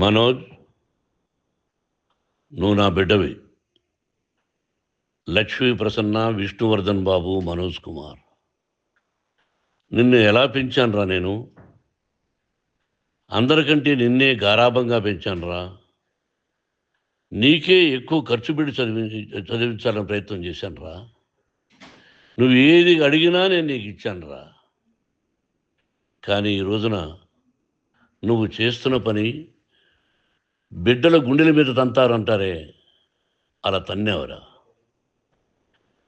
మనోజ్, నువ్వు నా బిడ్డవి. లక్ష్మీ ప్రసన్న, విష్ణువర్ధన్ బాబు, మనోజ్ కుమార్. నిన్ను ఎలా పెంచానురా నేను? అందరికంటే నిన్నే గారాబంగా పెంచానురా. నీకే ఎక్కువ ఖర్చు పెట్టి చదివించాలని ప్రయత్నం చేశానురా. నువ్వు ఏది అడిగినా నేను నీకు ఇచ్చానురా. కానీ ఈ రోజున నువ్వు చేస్తున్న పని బిడ్డల గుండెల మీద తంతారంటారే, అలా తన్నేవరా.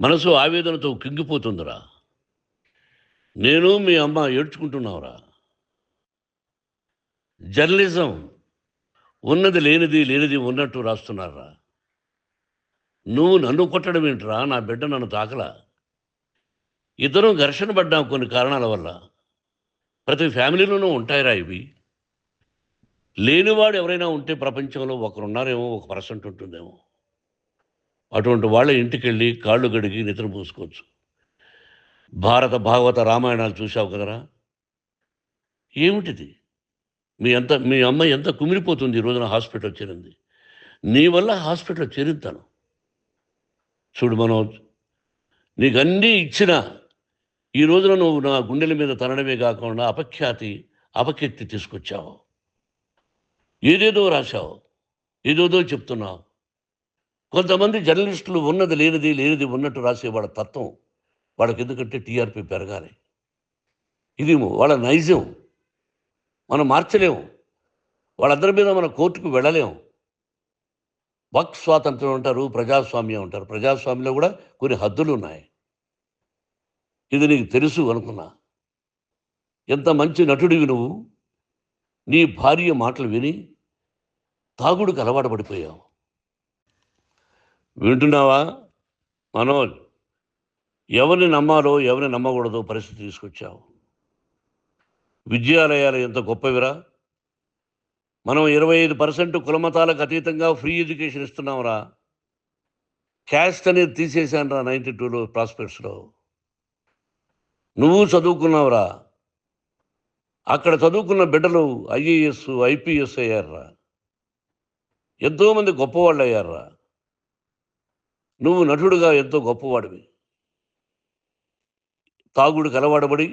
మనసు ఆవేదనతో కింగిపోతుందిరా. నేను మీ అమ్మ ఏడ్చుకుంటున్నావురా. జర్నలిజం ఉన్నది లేనిది, లేనిది ఉన్నట్టు రాస్తున్నారా. నువ్వు నన్ను కొట్టడం ఏంట్రా? నా బిడ్డ నన్ను తాకలా. ఇద్దరం ఘర్షణ పడ్డాం కొన్ని కారణాల వల్ల. ప్రతి ఫ్యామిలీలోనూ ఉంటాయిరా ఇవి. లేనివాడు ఎవరైనా ఉంటే ప్రపంచంలో ఒకరున్నారేమో, 1% ఉంటుందేమో. అటువంటి వాళ్ళ ఇంటికి వెళ్ళి కాళ్ళు గడిగి నిద్ర పూసుకోవచ్చు. భారత భాగవత రామాయణాలు చూశావు కదరా. ఏమిటిది? మీ అమ్మ ఎంత కుమిలిపోతుంది ఈ రోజున హాస్పిటల్ చేరింది. నీ వల్ల హాస్పిటల్ చేరుతాను. చూడు మనోజ్, నీకు అన్నీ ఇచ్చినా ఈ రోజున నువ్వు నా గుండెల మీద తనడమే కాకుండా అపకీర్తి తీసుకొచ్చావు. ఏదేదో రాశావు, ఏదేదో చెప్తున్నావు. కొంతమంది జర్నలిస్టులు ఉన్నది లేనిది, లేనిది ఉన్నట్టు రాసే వాళ్ళ తత్వం వాళ్ళకి ఎందుకంటే టీఆర్పీ పెరగాలి. ఇది వాళ్ళ నైజం. మనం మార్చలేము. వాళ్ళందరి మీద మన కోర్టుకు వెళ్ళలేము. వాక్ స్వాతంత్రం అంటారు, ప్రజాస్వామ్యం అంటారు. ప్రజాస్వామ్యంలో కూడా కొన్ని హద్దులు ఉన్నాయి. ఇది నీకు తెలుసు అనుకున్నా. ఎంత మంచి నటుడివి నువ్వు. నీ భార్య మాటలు విని తాగుడికి అలవాటు పడిపోయావు. వింటున్నావా మనోజ్? ఎవరిని నమ్మాలో ఎవరిని నమ్మకూడదో పరిస్థితి తీసుకొచ్చావు. విద్యాలయాలు ఎంత గొప్పవిరా. మనం 25% కులమతాలకు అతీతంగా ఫ్రీ ఎడ్యుకేషన్ ఇస్తున్నాంరా. క్యాస్ట్ అనేది తీసేశానురా 92లో ప్రాస్పెక్ట్స్లో. నువ్వు చదువుకున్నావురా. అక్కడ చదువుకున్న బిడ్డలు IAS, IPS అయ్యారురా. ఎంతోమంది గొప్పవాళ్ళు అయ్యారురా. నువ్వు నటుడుగా ఎంతో గొప్పవాడివి. తాగుడికి అలవాడబడి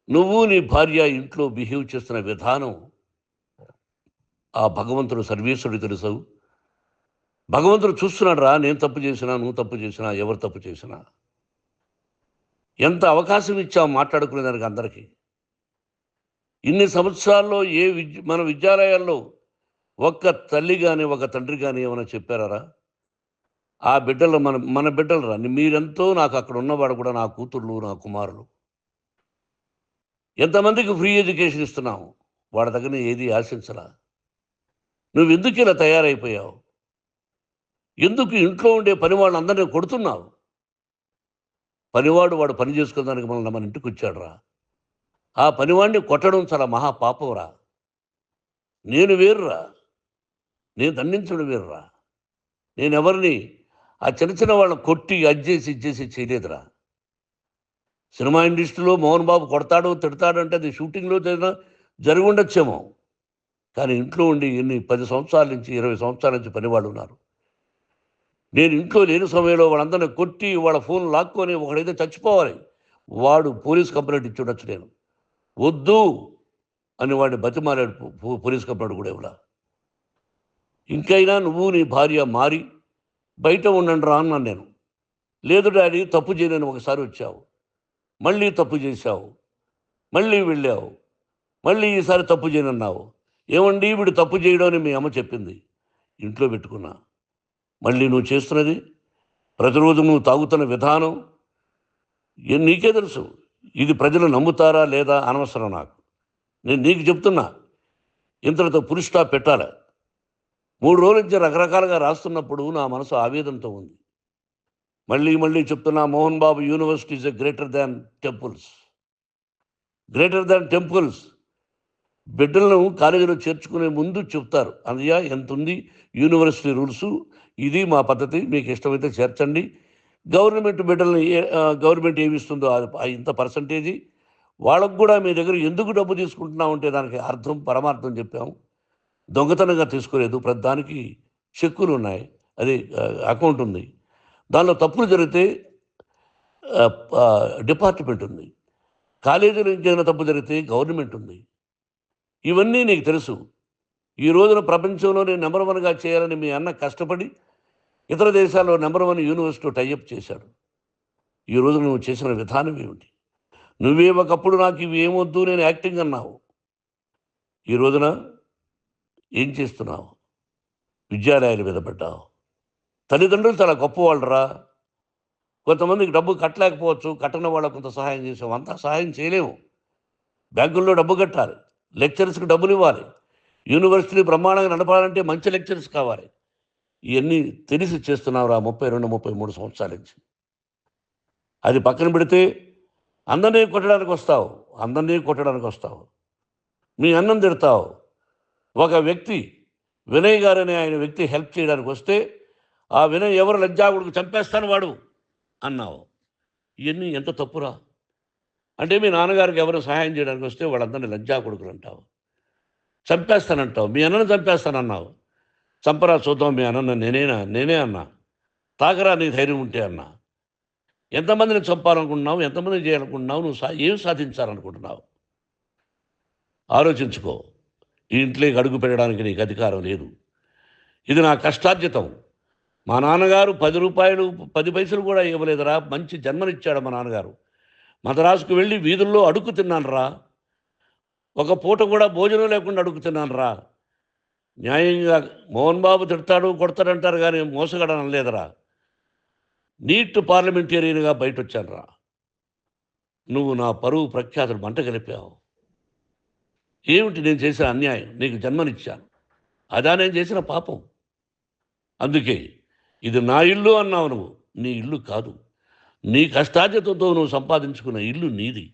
నువ్వు నీ భార్య ఇంట్లో బిహేవ్ చేస్తున్న విధానం ఆ భగవంతుడు సర్వేశ్వరుడు తెలుసు. భగవంతుడు చూస్తున్నాడు రా. నేను తప్పు చేసినా, నువ్వు తప్పు చేసినా, ఎవరు తప్పు చేసినా. ఎంత అవకాశం ఇచ్చావు మాట్లాడుకునేదానికి అందరికీ. ఇన్ని సంవత్సరాల్లో మన విద్యాలయాల్లో ఒక్క తల్లి కానీ ఒక తండ్రి కానీ ఏమైనా చెప్పారా? ఆ బిడ్డలు మన బిడ్డలు రా. మీరెంతో నాకు అక్కడ ఉన్నవాడు కూడా నా కూతుళ్ళు, నా కుమారులు. ఎంతమందికి ఫ్రీ ఎడ్యుకేషన్ ఇస్తున్నావు. వాడి దగ్గర ఏది ఆశించరా. నువ్వు ఎందుకు ఇలా తయారైపోయావు? ఎందుకు ఇంట్లో ఉండే పని వాళ్ళందరినీ కొడుతున్నావు? వాడు పని చేసుకోవడానికి మన ఇంటికి వచ్చాడు రా. ఆ పనివాడిని కొట్టడం చాలా మహాపాపంరా. నేను వేరురా. నేను దండించడం వేరురా. నేను ఎవరిని ఆ చిన్న వాళ్ళని కొట్టి ఇచ్చేసి చేయలేదురా. సినిమా ఇండస్ట్రీలో మోహన్ బాబు కొడతాడు, తిడతాడు అంటే అది షూటింగ్లో జరిగి ఉండొచ్చేమో. కానీ ఇంట్లో ఉండి 10 సంవత్సరాల నుంచి 20 సంవత్సరాల నుంచి పనివాళ్ళు ఉన్నారు. నేను ఇంట్లో లేని సమయంలో వాళ్ళందరినీ కొట్టి వాళ్ళ ఫోన్ లాక్కొని ఒకడైతే చచ్చిపోవాలి. వాడు పోలీస్ కంప్లైంట్ ఇచ్చి ఉండొచ్చు. నేను వద్దు అని వాడిని బతిమాలాడు పోలీస్ కంప్లైంట్ కూడా ఇవ్వలా. ఇంకైనా నువ్వు నీ భార్య మారి బయట ఉండండి రా అన్నాను నేను. లేదు డాడీ, తప్పు చేయనని ఒకసారి వచ్చావు, మళ్ళీ తప్పు చేశావు, మళ్ళీ వెళ్ళావు, మళ్ళీ ఈసారి తప్పు చేయనన్నావు. ఏమండి వీడు తప్పు చేయడం అని మీ అమ్మ చెప్పింది. ఇంట్లో పెట్టుకున్నా. మళ్ళీ నువ్వు చేస్తున్నది, ప్రతిరోజు నువ్వు తాగుతున్న విధానం నీకే తెలుసు. ఇది ప్రజలు నమ్ముతారా లేదా అనవసరం నాకు. నేను నీకు చెప్తున్నా, ఇంతటితో పులి స్టాప్ పెట్టాలి. 3 రోజుల నుంచి రకరకాలుగా రాస్తున్నప్పుడు నా మనసు ఆవేదనతో ఉంది. మళ్ళీ చెప్తున్నా, Mohan Babu university is greater than temples. Greater than temples. బిడ్డలను కాలేజీలో చేర్చుకునే ముందు చెప్తారు, అన్నయ్య ఎంత ఉంది యూనివర్సిటీ రూల్స్, ఇది మా పద్ధతి, మీకు ఇష్టమైతే చేర్చండి. గవర్నమెంట్ బిడ్డల్ని గవర్నమెంట్ ఏమిస్తుందో ఇంత పర్సంటేజీ వాళ్ళకు కూడా మీ దగ్గర ఎందుకు డబ్బు తీసుకుంటున్నామంటే దానికి అర్థం పరమార్థం చెప్పాము. దొంగతనంగా తీసుకోలేదు. ప్రతిదానికి చెక్కులు ఉన్నాయి. అది అకౌంట్ ఉంది. దానిలో తప్పులు జరిగితే డిపార్ట్మెంట్ ఉంది. కాలేజీలో ఇంకేమైనా తప్పు జరిగితే గవర్నమెంట్ ఉంది. ఇవన్నీ నీకు తెలుసు. ఈ రోజున ప్రపంచంలోనే నంబర్ 1గా చేయాలని మీ అన్న కష్టపడి ఇతర దేశాల్లో నంబర్ 1 యూనివర్సిటీ టైఅప్ చేశాడు. ఈ రోజు నువ్వు చేసిన విధానం ఏమిటి? నువ్వే ఒకప్పుడు నాకు ఇవి ఏమొద్దు నేను యాక్టింగ్ అన్నావు. ఈ రోజున ఏం చేస్తున్నావు? విద్యాలయాల మీద పడ్డావు. తల్లిదండ్రులు చాలా గొప్పవాళ్ళురా. కొంతమందికి డబ్బు కట్టలేకపోవచ్చు. కట్టని వాళ్ళకు కొంత సహాయం చేసాం. అంతా సహాయం చేయలేము. బ్యాంకుల్లో డబ్బు కట్టాలి. లెక్చరర్స్కి డబ్బులు ఇవ్వాలి. యూనివర్సిటీ బ్రహ్మాండంగా నడపాలంటే మంచి లెక్చరర్స్ కావాలి. ఇవన్నీ తెలిసి చేస్తున్నావురా 32, 33 సంవత్సరాల నుంచి. అది పక్కన పెడితే అందరినీ కొట్టడానికి వస్తావు. మీ అన్నం తిడతావు. ఒక వ్యక్తి వినయ్ గారనే ఆయన వ్యక్తి హెల్ప్ చేయడానికి వస్తే ఆ వినయ్ ఎవరు లజ్జాగుడికి చంపేస్తాను వాడు అన్నావు. ఇవన్నీ ఎంత తప్పురా? అంటే మీ నాన్నగారికి ఎవరు సహాయం చేయడానికి వస్తే వాళ్ళందరినీ లజ్జాగుడుకులు అంటావు. చంపేస్తానంటావు. మీ అన్నను చంపేస్తానన్నావు. చంపరా చూద్దాం మీ అన్న నేనే అన్నా. తాకరా నీ ధైర్యం ఉంటే అన్నా. ఎంతమందిని చంపాలనుకుంటున్నావు? ఎంతమందిని చేయాలనుకుంటున్నావు? నువ్వు ఏం సాధించాలనుకుంటున్నావు? ఆలోచించుకో. ఈ ఇంట్లోకి అడుగు పెట్టడానికి నీకు అధికారం లేదు. ఇది నా కష్టార్జితం. మా నాన్నగారు 10 రూపాయలు 10 పైసలు కూడా ఇవ్వలేదురా. మంచి జన్మనిచ్చాడు మా నాన్నగారు. మద్రాసుకు వెళ్ళి వీధుల్లో అడుగు తిన్నాను రా. ఒక పూట కూడా భోజనం లేకుండా అడుగు తిన్నాను రా. న్యాయంగా మోహన్ బాబు తిడతాడు కొడతాడంటారు కానీ మోసగడనం లేదురా. నీట్ పార్లమెంటేరియన్గా బయట వచ్చాను రా. నువ్వు నా పరువు ప్రఖ్యాతులు మంట కలిపావు. ఏమిటి నేను చేసిన అన్యాయం? నీకు జన్మనిచ్చాను. అదా నేను చేసిన పాపం. అందుకే ఇది నా ఇల్లు అన్నావు. నువ్వు నీ ఇల్లు కాదు. నీ కష్టార్జితంతో నువ్వు సంపాదించుకున్న ఇల్లు నీది.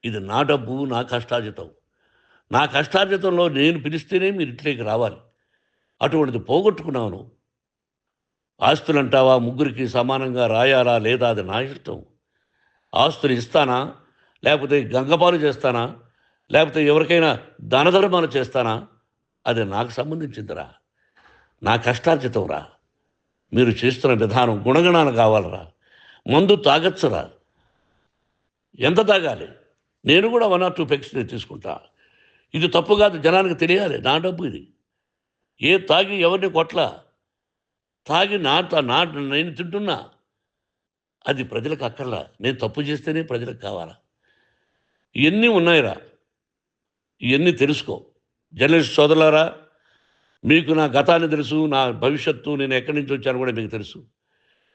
ఇది నా డబ్బు, నా కష్టార్జితం. నా కష్టార్జితంలో నేను పిలిస్తేనే మీరు ఇంట్లోకి రావాలి. అటువంటిది పోగొట్టుకున్నావు నువ్వు. ఆస్తులు అంటావా? ముగ్గురికి సమానంగా రాయాలా లేదా అది నా ఇష్టం. ఆస్తులు ఇస్తానా, లేకపోతే గంగపాలు చేస్తానా, లేకపోతే ఎవరికైనా దానధర్మాలు చేస్తానా, అది నాకు సంబంధించిందిరా. నా కష్టార్జితం రా. మీరు చేస్తున్న విధానం గుణగణాలు కావాలరా. మందు తాగచ్చురా. ఎంత తాగాలి? నేను కూడా 1 or 2 పెగ్స్ తీసుకుంటా. ఇది తప్పు కాదు, జనానికి తెలియాలి. నా డబ్బు ఇది. తాగి ఎవరిని కొట్లా. తాగి నేను తింటున్నా. అది ప్రజలకు అక్కర్లా. నేను తప్పు చేస్తేనే ప్రజలకు కావాలా. ఇవన్నీ ఉన్నాయిరా. ఇవన్నీ తెలుసుకో. జర్నలిస్ట్ సోదరులారా, మీకు నా గతాన్ని తెలుసు, నా భవిష్యత్తు, నేను ఎక్కడి నుంచి వచ్చాను కూడా మీకు తెలుసు.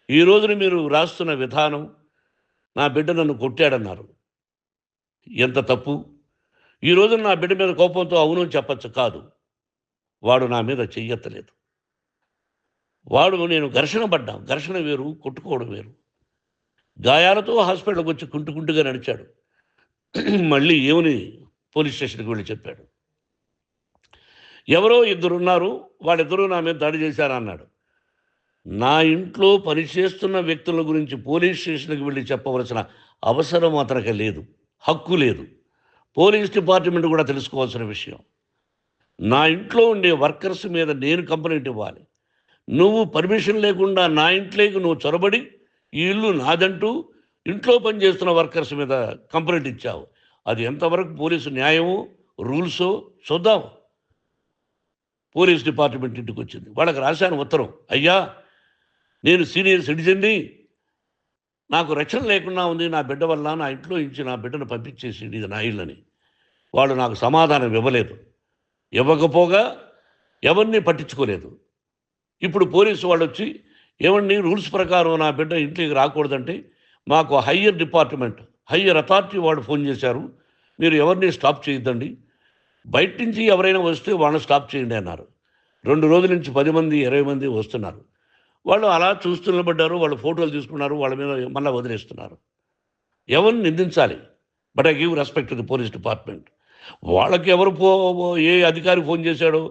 ఈ రోజున మీరు రాస్తున్న విధానం, నా బిడ్డ నన్ను కొట్టాడన్నారు. ఎంత తప్పు. ఈ రోజున నా బిడ్డ మీద కోపంతో అవును చెప్పచ్చు. కాదు, వాడు నా మీద చెయ్యెత్తలేదు. నేను ఘర్షణ పడ్డాం. ఘర్షణ వేరు, కొట్టుకోవడం వేరు. గాయాలతో హాస్పిటల్కి వచ్చి కుంటుగా నడిచాడు. మళ్ళీ ఏమని పోలీస్ స్టేషన్కి వెళ్ళి చెప్పాడు. ఎవరో 2 ఉన్నారు, వాళ్ళిద్దరూ నా మీద దాడి చేశారన్నాడు. నా ఇంట్లో పనిచేస్తున్న వ్యక్తుల గురించి పోలీస్ స్టేషన్కి వెళ్ళి చెప్పవలసిన అవసరం అతనికి లేదు, హక్కు లేదు. పోలీస్ డిపార్ట్మెంట్ కూడా తెలుసుకోవాల్సిన విషయం. నా ఇంట్లో ఉండే వర్కర్స్ మీద నేను కంప్లైంట్ ఇవ్వాలి. నువ్వు పర్మిషన్ లేకుండా నా ఇంట్లోకి నువ్వు చొరబడి ఈ ఇల్లు నాదంటూ ఇంట్లో పనిచేస్తున్న వర్కర్స్ మీద కంప్లైంట్ ఇచ్చావు. అది ఎంతవరకు పోలీసు న్యాయమో రూల్సో చూద్దాం. పోలీస్ డిపార్ట్మెంట్ ఇంటికి వచ్చింది. వాళ్ళకి రాశాను ఉత్తరం. అయ్యా, నేను సీనియర్ సిటిజన్ని, నాకు రక్షణ లేకుండా ఉంది. నా బిడ్డ వల్ల నా ఇంట్లో నుంచి నా బిడ్డను పంపించేసి ఇది నా ఇల్లని. వాళ్ళు నాకు సమాధానం ఇవ్వలేదు. ఇవ్వకపోగా ఎవరిని పట్టించుకోలేదు. ఇప్పుడు పోలీసు వాళ్ళు వచ్చి ఏమండి రూల్స్ ప్రకారం నా బిడ్డ ఇంట్లోకి రాకూడదంటే మాకు హయ్యర్ డిపార్ట్మెంట్, హయ్యర్ అథారిటీ వాళ్ళు ఫోన్ చేశారు. మీరు ఎవరిని స్టాప్ చేయొద్దండి, బయట నుంచి ఎవరైనా వస్తే వాళ్ళని స్టాప్ చేయండి అన్నారు. 2 రోజుల నుంచి 10 మంది 20 మంది వస్తున్నారు. వాళ్ళు అలా చూస్తూ నిలబడ్డారు. వాళ్ళు ఫోటోలు తీసుకున్నారు. వాళ్ళ మీద మళ్ళీ వదిలేస్తున్నారు. ఎవరిని నిందించాలి? But I give respect to the police department. వాళ్ళకి ఏ అధికారి ఫోన్ చేశాడో,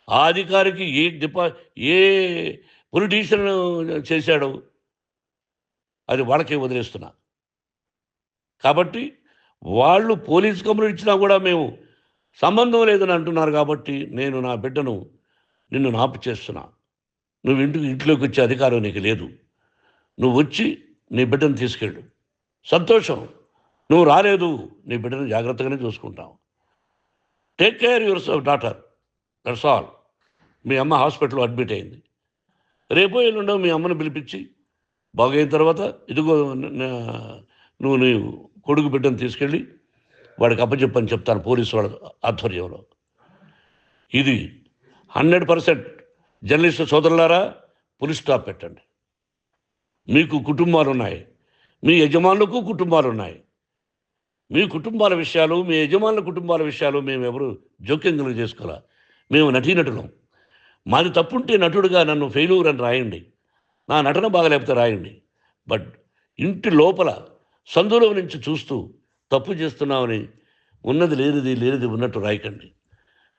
ఆ అధికారికి ఏ పొలిటీషియన్ చేశాడో అది వాళ్ళకే వదిలేస్తున్నా. కాబట్టి వాళ్ళు పోలీస్ కంప్లైంట్ ఇచ్చినా కూడా మేము సంబంధం లేదని అంటున్నారు కాబట్టి నేను నా బిడ్డను నిన్ను నాపు చేస్తున్నా. నువ్వు ఇంట్లోకి వచ్చే అధికారం నీకు లేదు. నువ్వు వచ్చి నీ బిడ్డను తీసుకెళ్ళు. సంతోషం. నువ్వు రాలేదు, నీ బిడ్డను జాగ్రత్తగానే చూసుకుంటావు. Take care your daughter, that's all. మీ అమ్మ హాస్పిటల్లో అడ్మిట్ అయింది. రేపో ఎల్లుండో మీ అమ్మను పిలిపించి బాగైన తర్వాత ఇదిగో నువ్వు నీ కొడుకు బిడ్డను తీసుకెళ్ళి వాడికి అప్పచెప్పని చెప్తాను పోలీసు వాళ్ళ ఆధ్వర్యంలో. ఇది 100% జర్నలిస్టు సోదరులారా, పులి స్టాప్ పెట్టండి. మీకు కుటుంబాలు ఉన్నాయి, మీ యజమానులకు కుటుంబాలు ఉన్నాయి. మీ కుటుంబాల విషయాలు, మీ యజమానుల కుటుంబాల విషయాలు మేము ఎవరు జోక్యం కలుగు చేసుకోవాలా. మేము నటీనటులం. మాది తప్పుంటే నటుడుగా నన్ను ఫెయిల్యూర్ అని రాయండి, నా నటన బాగలేకపోతే రాయండి. బట్ ఇంటి లోపల సందులో నుంచి చూస్తూ తప్పు చేస్తున్నామని ఉన్నది లేనిది లేనిది ఉన్నట్టు రాయకండి.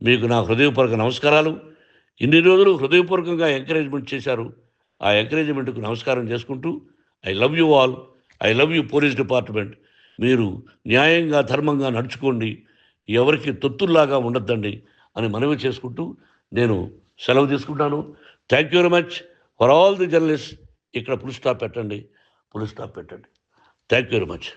మీకు నా హృదయపూర్వక నమస్కారాలు. ఇన్ని రోజులు హృదయపూర్వకంగా ఎంకరేజ్మెంట్ చేశారు. ఆ ఎంకరేజ్మెంట్కు నమస్కారం చేసుకుంటూ I love you all. I love you police department. మీరు న్యాయంగా ధర్మంగా నడుచుకోండి, ఎవరికి తొత్తుల్లాగా ఉండొద్దండి అని మనవి చేసుకుంటూ నేను సెలవు తీసుకుంటాను. Thank you very much for all the journalist. ఇక్కడ పులి స్టాప్ పెట్టండి, పులి స్టాప్ పెట్టండి. Thank you very much.